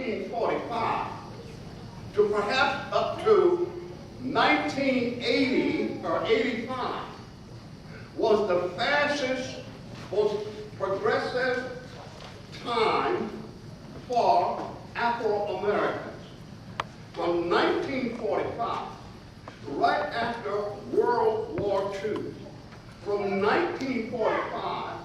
1945 to perhaps up to 1980 or 85 was the fastest, most progressive time for Afro-Americans. From 1945, right after World War II, from 1945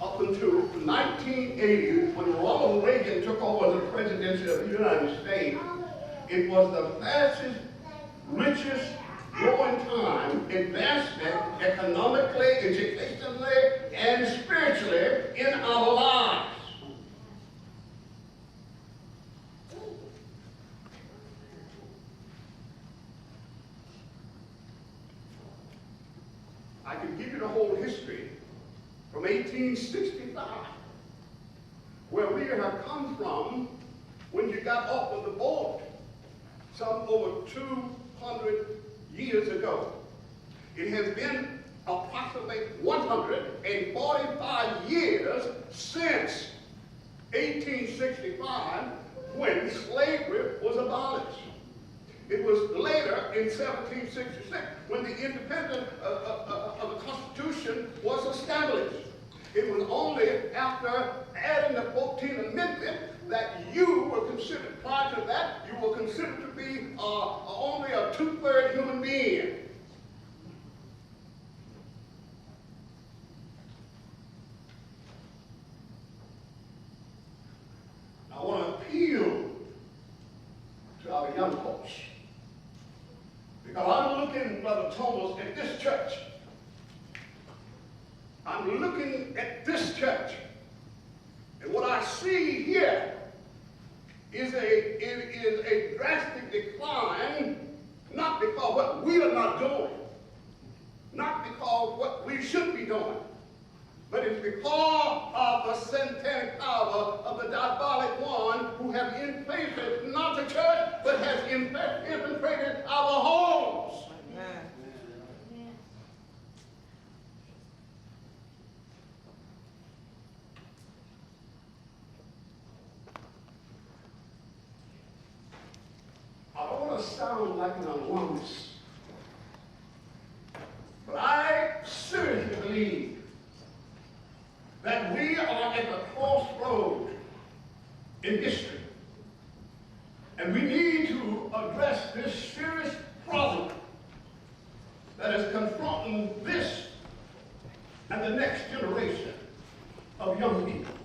up until 1980, when Ronald Reagan took over the presidency of the United States, it was the fastest, richest growing time, advancement economically, educationally, and spiritually in our lives. I can give you the whole history from 1865, where we have come from when you got off of the boat some over 200 years ago. It has been approximately 145 years since 1865 when slavery was abolished. It was later in 1766 when the independence of the Constitution was established. It was only after adding the 14th Amendment that you were considered, prior to that, you were considered to be only a two-third human being. I want to appeal to our young folks. Because I'm looking, Brother Thomas, at this church. I'm looking at this church. And what I see here is a drastic decline, not because what we are not doing, not because what we should be doing, but it's because of the satanic power of the diabolic one who has infiltrated not the church, but has infiltrated our homes. Amen. I don't want to sound like an alarmist, but I seriously believe that we are at the crossroad in history. And we need to address this serious problem that is confronting this and the next generation of young people.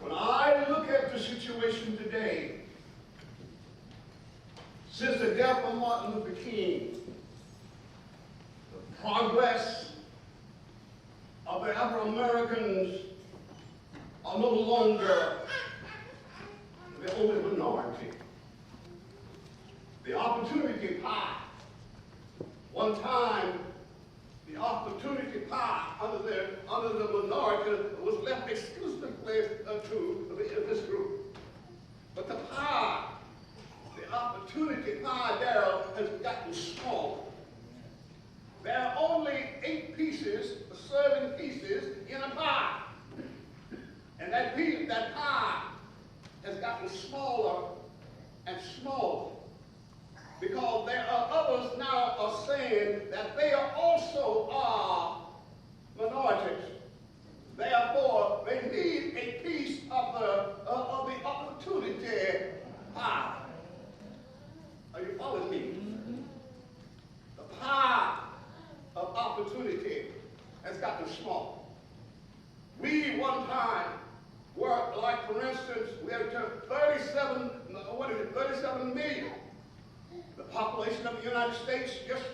When I look at the situation today, since the death of Martin Luther King, the progress of the Afro-Americans are no longer the only minority. The opportunity pie, one time, the opportunity pie under the minority was left exclusively to this group. But the pie, the opportunity pie there has gotten smaller. There are only 8 pieces, serving pieces in a pie. And that pie has gotten smaller and smaller. Because there are others now are saying that they also are minorities. Therefore, they need a piece of the opportunity pie. Are you following me? The pie of opportunity has gotten small. We one time were, like for instance, we had 37 million. The population of the United States just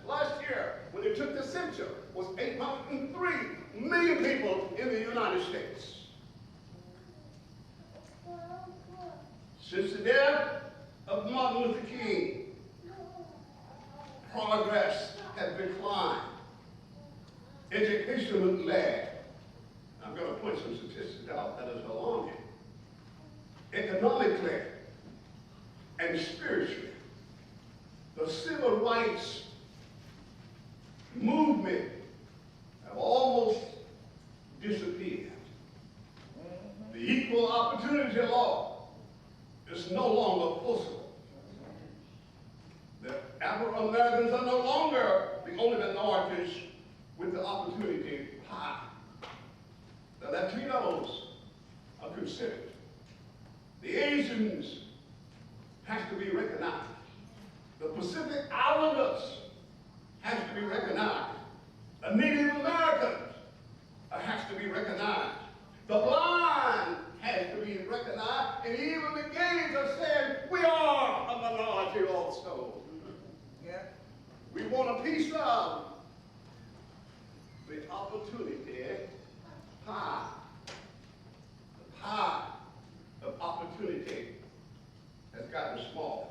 last year, when they took the census, was 803 million people in the United States. Since the death of Martin Luther King, progress has declined. Education has lagged. I'm going to point some statistics out that is alarming. Economically and spiritually, the civil rights movement have almost disappeared. The equal opportunity law is no longer possible. The Afro-Americans are no longer the only minorities with the opportunity pie. The Latinos are considered. The Asians have to be recognized. The Pacific Islanders has to be recognized. The Native Americans has to be recognized. The blind has to be recognized. And even the gays are saying, we are a minority also. Yeah. We want a piece of the opportunity pie. The pie of opportunity has gotten small.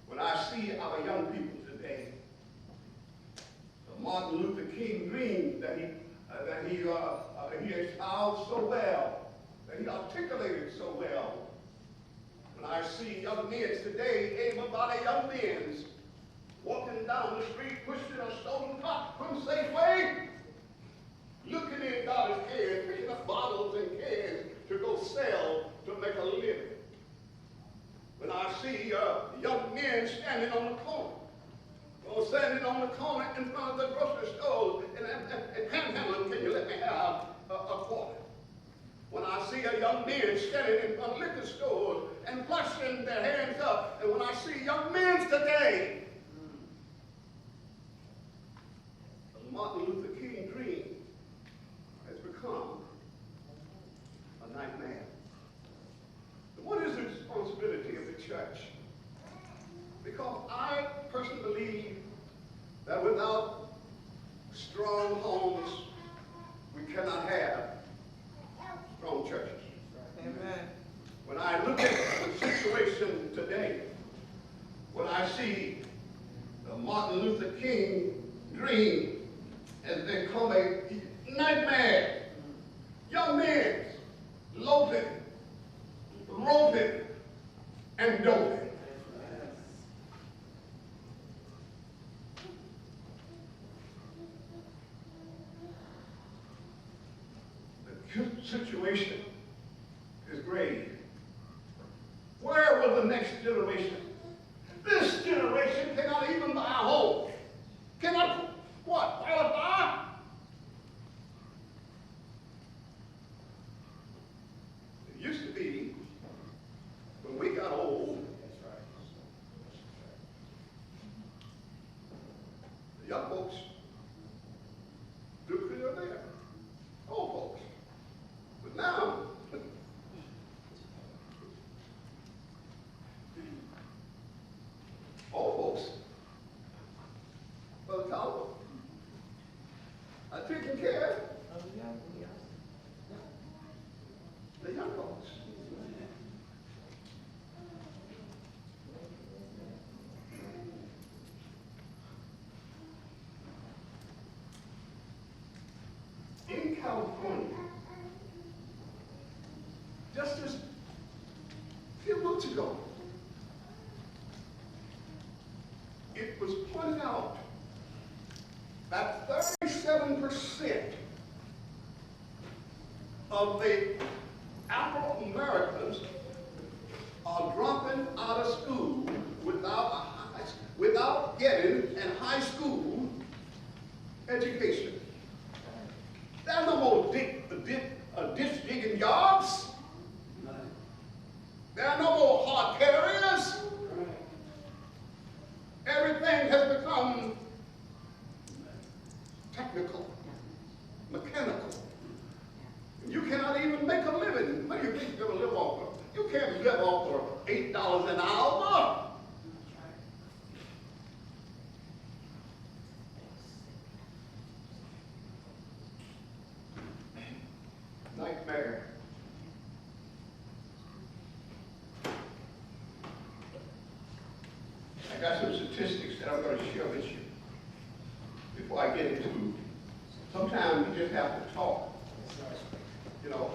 When I see our young people today, the Martin Luther King dream that he espoused so well, that he articulated so well. When I see young men today, able-bodied young men, walking down the street, pushing a stolen cart from Safeway, looking in God's hands, picking up bottles and cans to go sell to make a living. When I see young men standing on the corner, or standing on the corner in front of the grocery store and panhandling, can you let me have a quarter? When I see a young man standing in front of liquor stores and flushing their hands up, and when I see young men today, the Martin Luther King dream has become a nightmare. What is the responsibility of the church? Because I personally believe that without strong homes, we cannot have strong churches. Amen. When I look at the situation today, when I see the Martin Luther King dream has become a nightmare, young men loafing, roping, and doping. The situation is grave. Where will the next generation? This generation cannot even buy a home. Cannot what? Qualify? It used to be when we got old. The young folks do clear there. Old folks. But now, old folks, Brother Talbot, are taking care of the young folks. In California, just a few months ago, it was pointed out that 37% of the Afro-Americans are dropping out of school without getting a high school education. There are no more ditch digging jobs. There are no more hard carriers. Everything has become technical, mechanical. You cannot even make a living. What do you think you're going to live off of? You can't live off of $8 an hour. Nightmare. I got some statistics that I'm going to share with you before I get into. Sometimes you just have to talk. You know.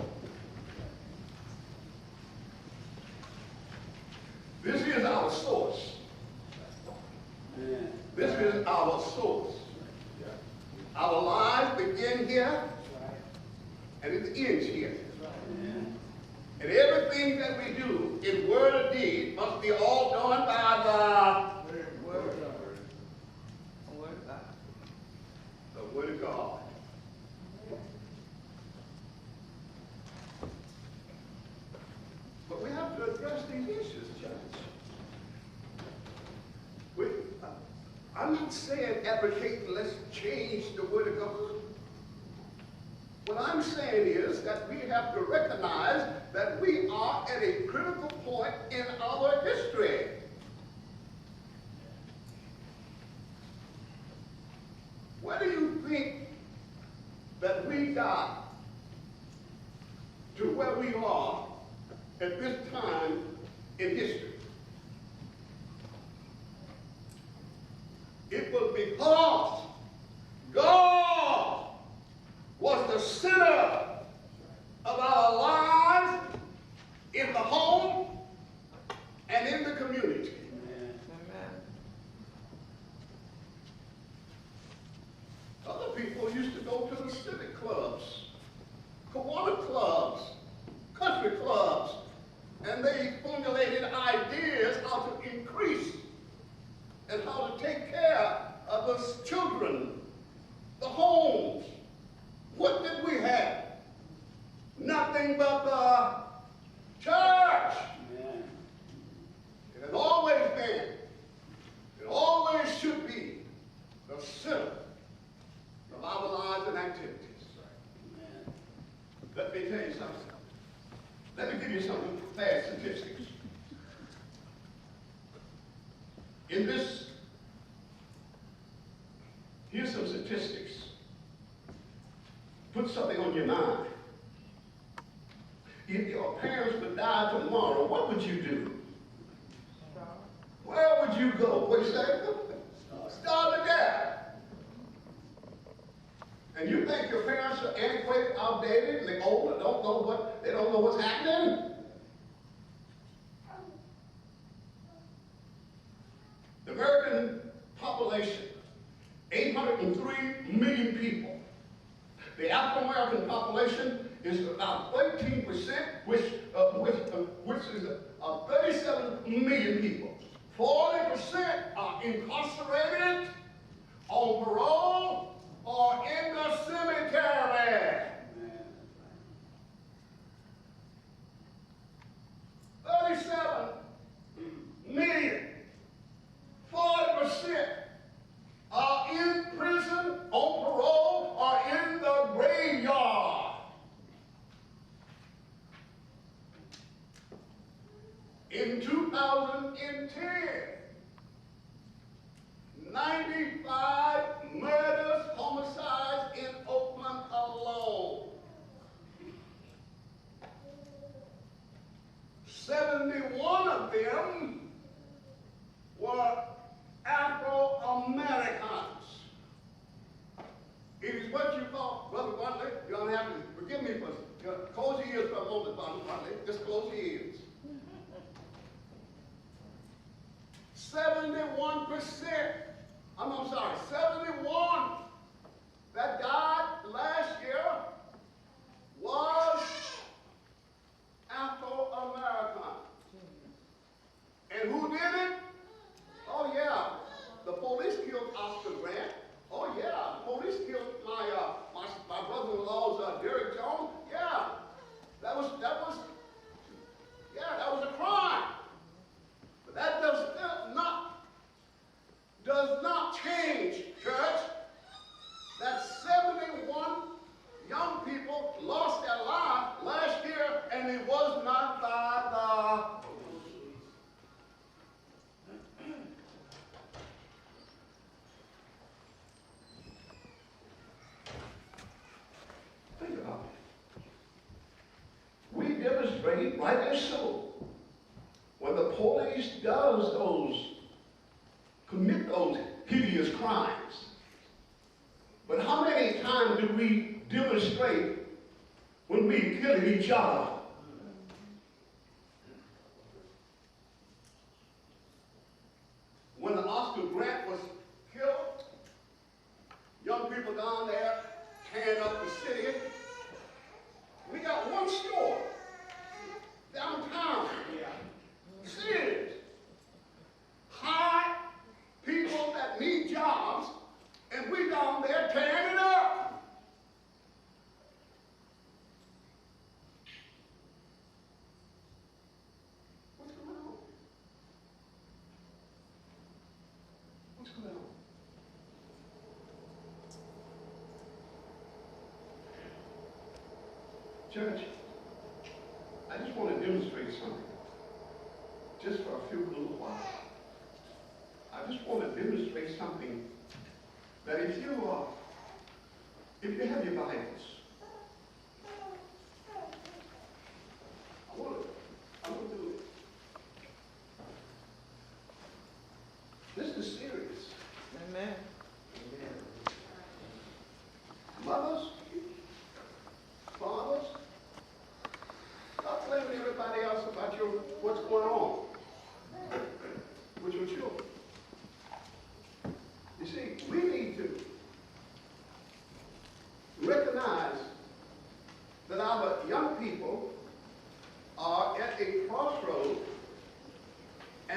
This is our source. This is our source. Our lives begin here, and it ends here. And everything that we do in word or deed must be all done by the Word of God. The Word of God. But we have to address these issues, church. I'm not saying advocate, let's change the Word of God. What I'm saying is that we have to recognize that we are at a critical point in our history. Where do you think that we got to where we are at this time in history? It was because God was the center of our lives in the home and in the community. Amen. Other people used to go to the civic clubs, Kiwanis clubs, country clubs, and they formulated ideas how to increase and how to take care of the children, the homes. What did we have? Nothing but the church. Amen. It has always been, it always should be the center of our lives and activities. Amen. Let me tell you something. Let me give you some fast statistics. In this, here's some statistics. Put something on your mind. If your parents would die tomorrow, what would you do? Where would you go? What do you say? Start again. And you think your parents are antiquated, outdated, and they're old, and they don't know what's happening? The American population, 803 million people. The African American population is about 13%, which is 37 million people. 40% are incarcerated, on parole, or in the cemetery. 37 million. 40% are in prison, on parole, or in the graveyard. In 2010, 95 murders, homicides in Oakland alone. 71 of them were Afro-Americans. It is what you call, Brother Bartley, you don't have to forgive me for, close your ears for a moment, Brother Bartley. Just close your ears. 71%, I'm sorry, 71 that died last year was Afro-American. And who did it? Oh yeah, the police killed Oscar Grant. Oh yeah, the police killed my brother-in-law's Derek Jones. Yeah, that was a crime. But that does not change, church, that 71 young people lost their lives last year, and it was not by the think about it. We demonstrate, rightly so, when the police commit those hideous crimes. But how many times do we demonstrate when we kill each other? When Oscar Grant was down there tearing up the city. We got one store downtown here. Serious. Hire people that need jobs, and we down there tearing it up. What's going on? What's going on? Church, I just want to demonstrate something, just for a few little while. I just want to demonstrate something that if you have your Bibles, I want to do it. This is serious. Amen. Mothers, fathers, stop blaming everybody else about what's going on with your children. You see, we need to recognize that our young people are at a crossroads